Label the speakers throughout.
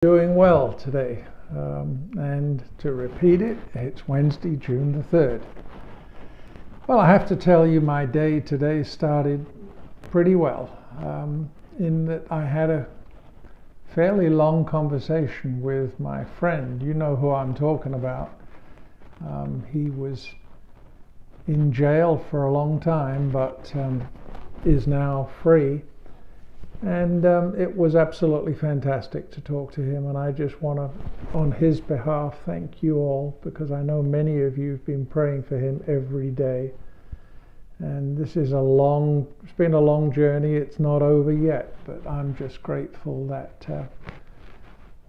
Speaker 1: Doing well today. And to repeat it, it's Wednesday, June the 3rd. Well, I have to tell you, my day today started pretty well, in that I had a fairly long conversation with my friend. You know who I'm talking about. He was in jail for a long time, but is now free. And it was absolutely fantastic to talk to him, and I just want to, on his behalf, thank you all, because I know many of you have been praying for him every day. And it's been a long journey. It's not over yet, but I'm just grateful that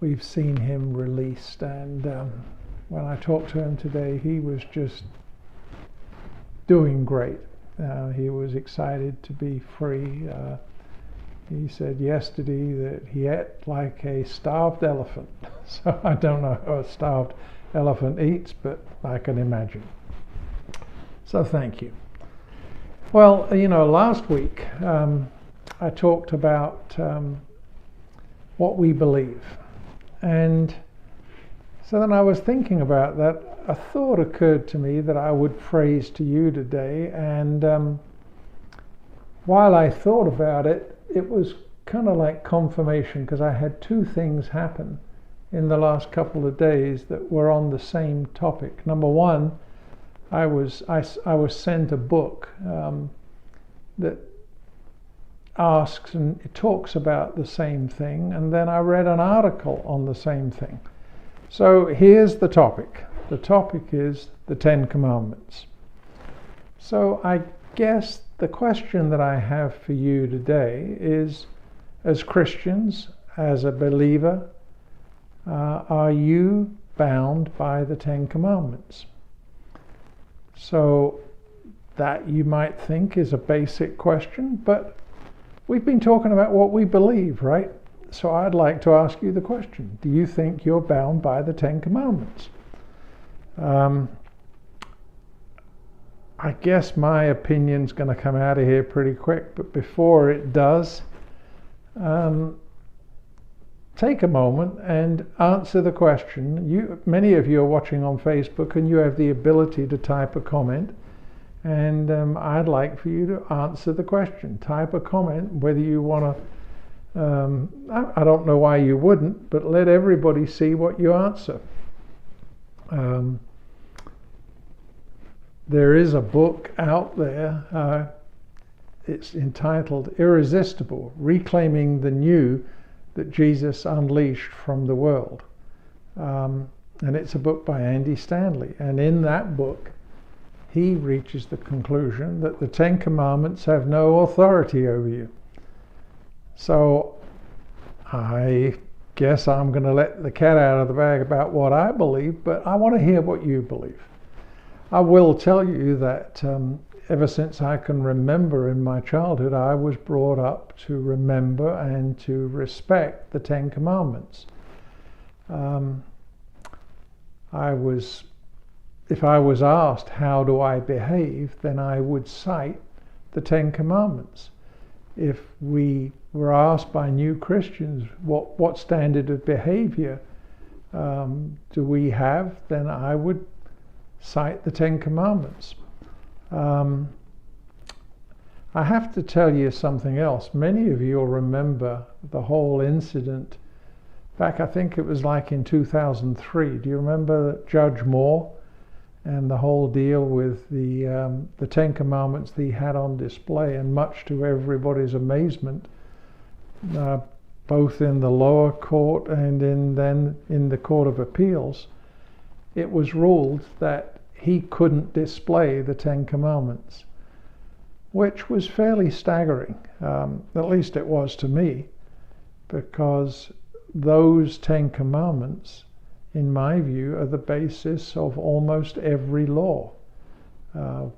Speaker 1: we've seen him released. And when I talked to him today, he was just doing great. He was excited to be free. He said yesterday that he ate like a starved elephant. So I don't know how a starved elephant eats, but I can imagine. So thank you. Well, last week I talked about what we believe. And so then I was thinking about that. A thought occurred to me that I would phrase to you today. And while I thought about it, it was kind of like confirmation, because I had two things happen in the last couple of days that were on the same topic. Number one, I was sent a book that asks and it talks about the same thing, and then I read an article on the same thing. So here's the topic. The topic is the Ten Commandments. So I guess the question that I have for you today is, as Christians, as a believer, are you bound by the Ten Commandments? So that, you might think, is a basic question, but we've been talking about what we believe, right? So I'd like to ask you the question: do you think you're bound by the Ten Commandments? I guess my opinion's going to come out of here pretty quick, but before it does, take a moment and answer the question. Many of you are watching on Facebook, and you have the ability to type a comment, and I'd like for you to answer the question. Type a comment, whether you want to, I don't know why you wouldn't, but let everybody see what you answer. There is a book out there, it's entitled Irresistible, Reclaiming the New that Jesus Unleashed from the World. And it's a book by Andy Stanley. And in that book, he reaches the conclusion that the Ten Commandments have no authority over you. So I guess I'm going to let the cat out of the bag about what I believe, but I want to hear what you believe. I will tell you that ever since I can remember in my childhood, I was brought up to remember and to respect the Ten Commandments. If I was asked how do I behave, then I would cite the Ten Commandments. If we were asked by new Christians what standard of behavior do we have, then I would cite the Ten Commandments. I have to tell you something else. Many of you will remember the whole incident back, I think it was like in 2003. Do you remember Judge Moore and the whole deal with the Ten Commandments that he had on display? And much to everybody's amazement, both in the lower court and then in the Court of Appeals, it was ruled that he couldn't display the Ten Commandments, which was fairly staggering. At least it was to me, because those Ten Commandments, in my view, are the basis of almost every law.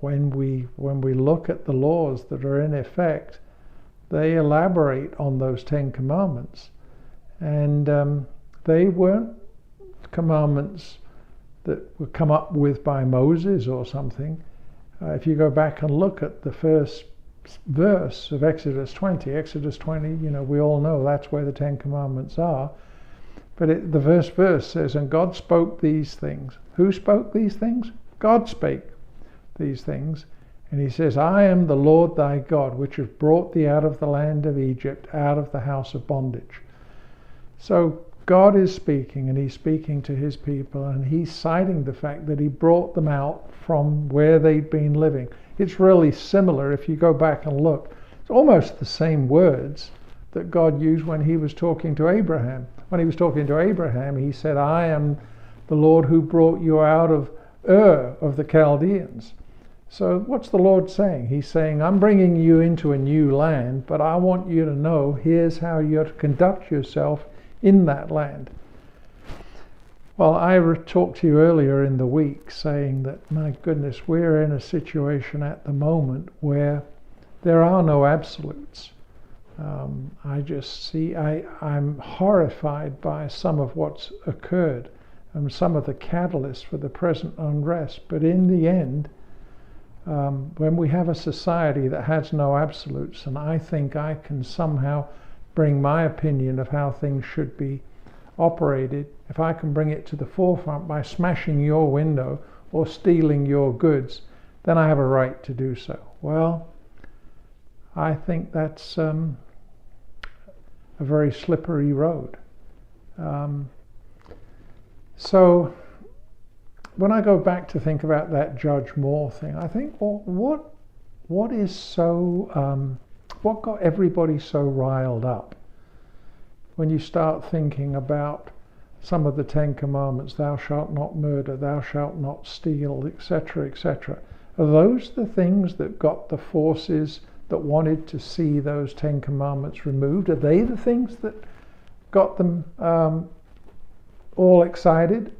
Speaker 1: When we look at the laws that are in effect, they elaborate on those Ten Commandments, and they weren't commandments that were come up with by Moses or something. If you go back and look at the first verse of Exodus 20, we all know that's where the Ten Commandments are. But the verse says, and God spoke these things. Who spoke these things? God spake these things. And he says, I am the Lord thy God, which has brought thee out of the land of Egypt, out of the house of bondage. So God is speaking, and he's speaking to his people, and he's citing the fact that he brought them out from where they'd been living. It's really similar if you go back and look. It's almost the same words that God used when he was talking to Abraham. When he was talking to Abraham, he said, I am the Lord who brought you out of Ur of the Chaldeans. So what's the Lord saying? He's saying, I'm bringing you into a new land, but I want you to know, here's how you're to conduct yourself in that land. Well, I talked to you earlier in the week saying that, my goodness, we're in a situation at the moment where there are no absolutes. I just see, I'm horrified by some of what's occurred and some of the catalysts for the present unrest. But in the end, when we have a society that has no absolutes, and I think I can somehow bring my opinion of how things should be operated, if I can bring it to the forefront by smashing your window or stealing your goods, then I have a right to do so. Well, I think that's a very slippery road. So when I go back to think about that Judge Moore thing, I think, well, what is so, what got everybody so riled up? When you start thinking about some of the Ten Commandments, thou shalt not murder, thou shalt not steal, etc., etc. Are those the things that got the forces that wanted to see those Ten Commandments removed? Are they the things that got them all excited?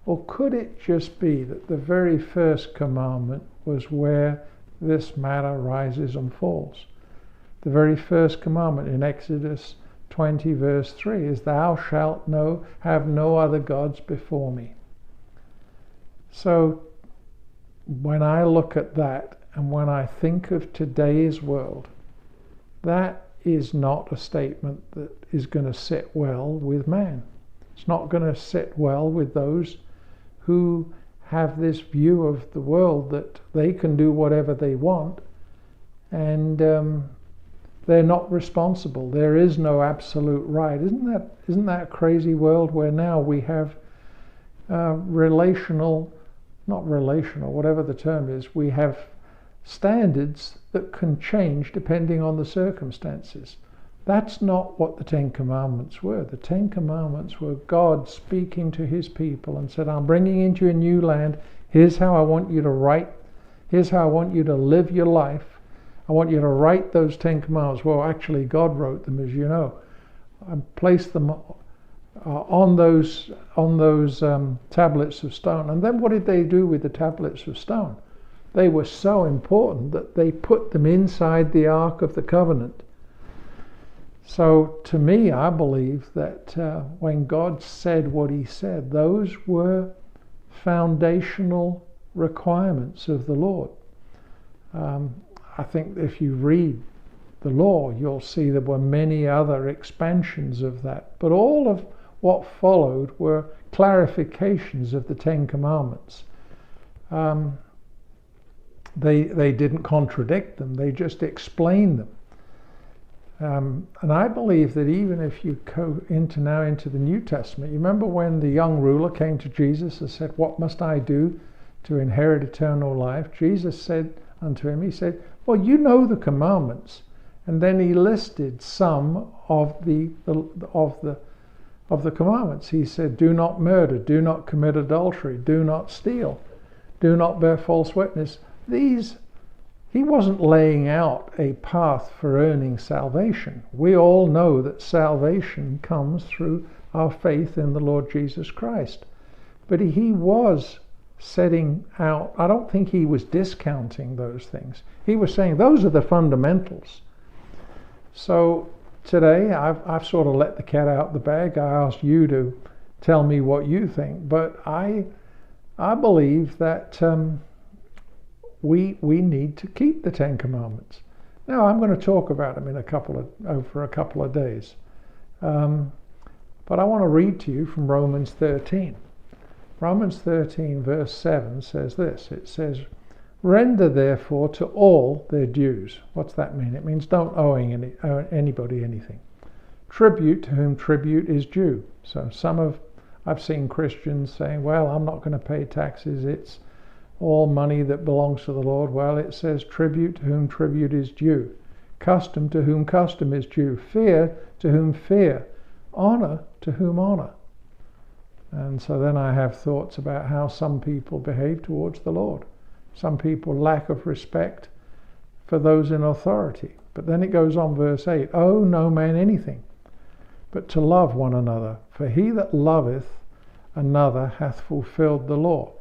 Speaker 1: Or could it just be that the very first commandment was where this matter rises and falls? The very first commandment in Exodus 20 verse 3 is, thou shalt have no other gods before me. So when I look at that, and when I think of today's world, that is not a statement that is going to sit well with man. It's not going to sit well with those who have this view of the world that they can do whatever they want, and they're not responsible. There is no absolute right. Isn't that a crazy world where now we have whatever the term is, we have standards that can change depending on the circumstances. That's not what the Ten Commandments were. The Ten Commandments were God speaking to his people and said, I'm bringing you into a new land. Here's how I want you to write. Here's how I want you to live your life. I want you to write those Ten Commandments. Well, actually, God wrote them, as you know, and placed them on those tablets of stone. And then what did they do with the tablets of stone? They were so important that they put them inside the Ark of the Covenant. So to me, I believe that when God said what he said, those were foundational requirements of the Lord. I think if you read the law, you'll see there were many other expansions of that. But all of what followed were clarifications of the Ten Commandments. They didn't contradict them, they just explained them. And I believe that even if you go into the New Testament, you remember when the young ruler came to Jesus and said, what must I do to inherit eternal life? Jesus said unto him, he said, well, you know the commandments. And then he listed some of the commandments. He said, do not murder, do not commit adultery, do not steal, do not bear false witness. He wasn't laying out a path for earning salvation. We all know that salvation comes through our faith in the Lord Jesus Christ. But he was setting out, I don't think he was discounting those things. He was saying those are the fundamentals. So today I've sort of let the cat out the bag. I asked you to tell me what you think. But I believe that we need to keep the Ten Commandments. Now I'm going to talk about them for a couple of days. But I want to read to you from Romans 13. Romans 13 verse 7 says this. It says, "Render therefore to all their dues." What's that mean? It means don't owe anybody anything. Tribute to whom tribute is due. So I've seen Christians saying, well, I'm not going to pay taxes. It's all money that belongs to the Lord. Well, it says tribute to whom tribute is due. Custom to whom custom is due. Fear to whom fear. Honor to whom honor. And so then I have thoughts about how some people behave towards the Lord. Some people lack of respect for those in authority. But then it goes on, verse 8, "Owe no man anything, but to love one another. For he that loveth another hath fulfilled the law."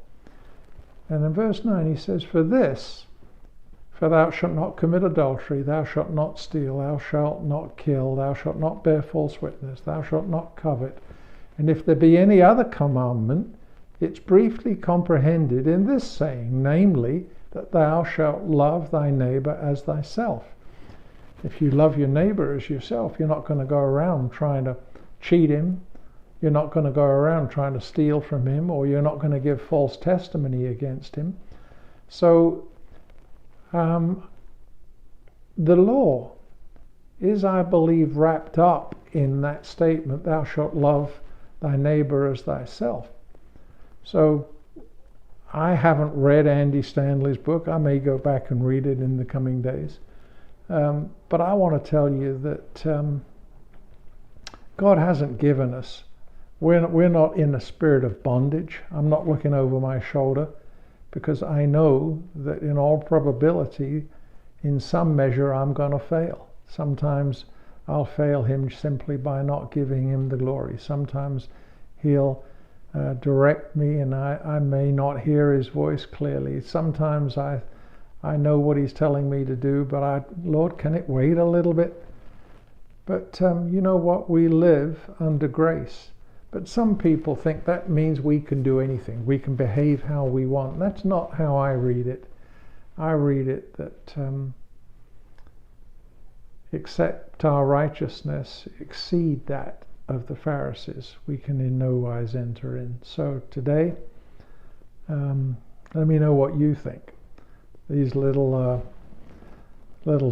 Speaker 1: And in verse 9 he says, "For thou shalt not commit adultery, thou shalt not steal, thou shalt not kill, thou shalt not bear false witness, thou shalt not covet. And if there be any other commandment, it's briefly comprehended in this saying, namely, that thou shalt love thy neighbor as thyself." If you love your neighbor as yourself, you're not going to go around trying to cheat him. You're not going to go around trying to steal from him, or you're not going to give false testimony against him. So the law is, I believe, wrapped up in that statement, "Thou shalt love thy neighbor as thyself." So I haven't read Andy Stanley's book. I may go back and read it in the coming days. But I want to tell you that God hasn't given us. We're not in a spirit of bondage. I'm not looking over my shoulder, because I know that in all probability, in some measure, I'm going to fail. Sometimes I'll fail him simply by not giving him the glory. Sometimes he'll direct me and I may not hear his voice clearly. Sometimes I know what he's telling me to do, but Lord, can it wait a little bit? But you know what? We live under grace. But some people think that means we can do anything. We can behave how we want. That's not how I read it. I read it that except our righteousness exceed that of the Pharisees, we can in no wise enter in. So today, let me know what you think. These little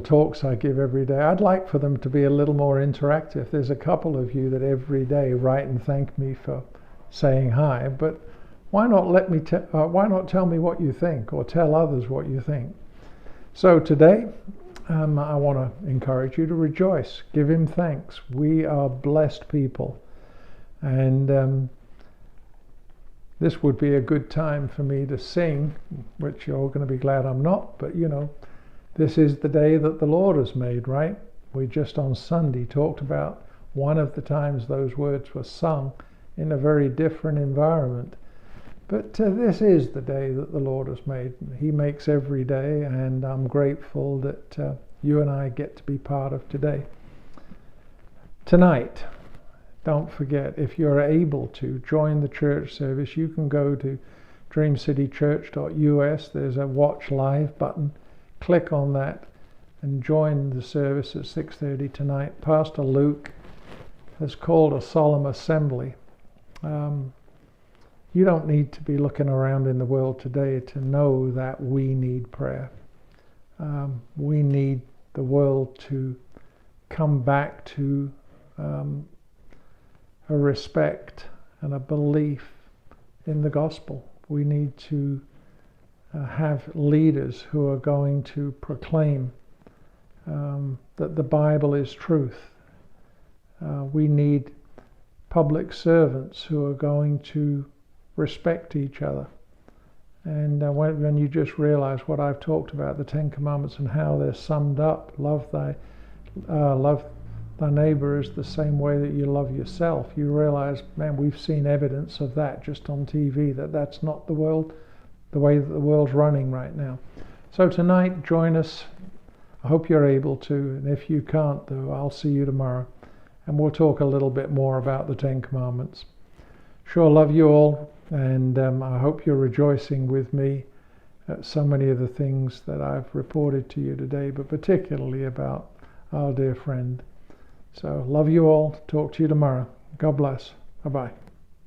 Speaker 1: talks I give every day, I'd like for them to be a little more interactive. There's a couple of you that every day write and thank me for saying hi, but why not why not tell me what you think, or tell others what you think? So today, I want to encourage you to rejoice, give him thanks. We are blessed people, and this would be a good time for me to sing, which you're going to be glad I'm not, but you know, this is the day that the Lord has made, right? We just on Sunday talked about one of the times those words were sung in a very different environment. But this is the day that the Lord has made. He makes every day, and I'm grateful that you and I get to be part of today. Tonight, don't forget, if you're able to join the church service, you can go to dreamcitychurch.us. There's a watch live button. Click on that and join the service at 6:30 tonight. Pastor Luke has called a solemn assembly. You don't need to be looking around in the world today to know that we need prayer. We need the world to come back to a respect and a belief in the gospel. We need to have leaders who are going to proclaim that the Bible is truth. We need public servants who are going to respect each other. And when you just realize what I've talked about, the Ten Commandments and how they're summed up, love thy neighbor is the same way that you love yourself, you realize, man, we've seen evidence of that just on TV, that's not the way that the world's running right now. So tonight, join us. I hope you're able to, and if you can't, though, I'll see you tomorrow, and we'll talk a little bit more about the Ten Commandments. Sure love you all, and I hope you're rejoicing with me at so many of the things that I've reported to you today, but particularly about our dear friend. So love you all. Talk to you tomorrow. God bless. Bye-bye.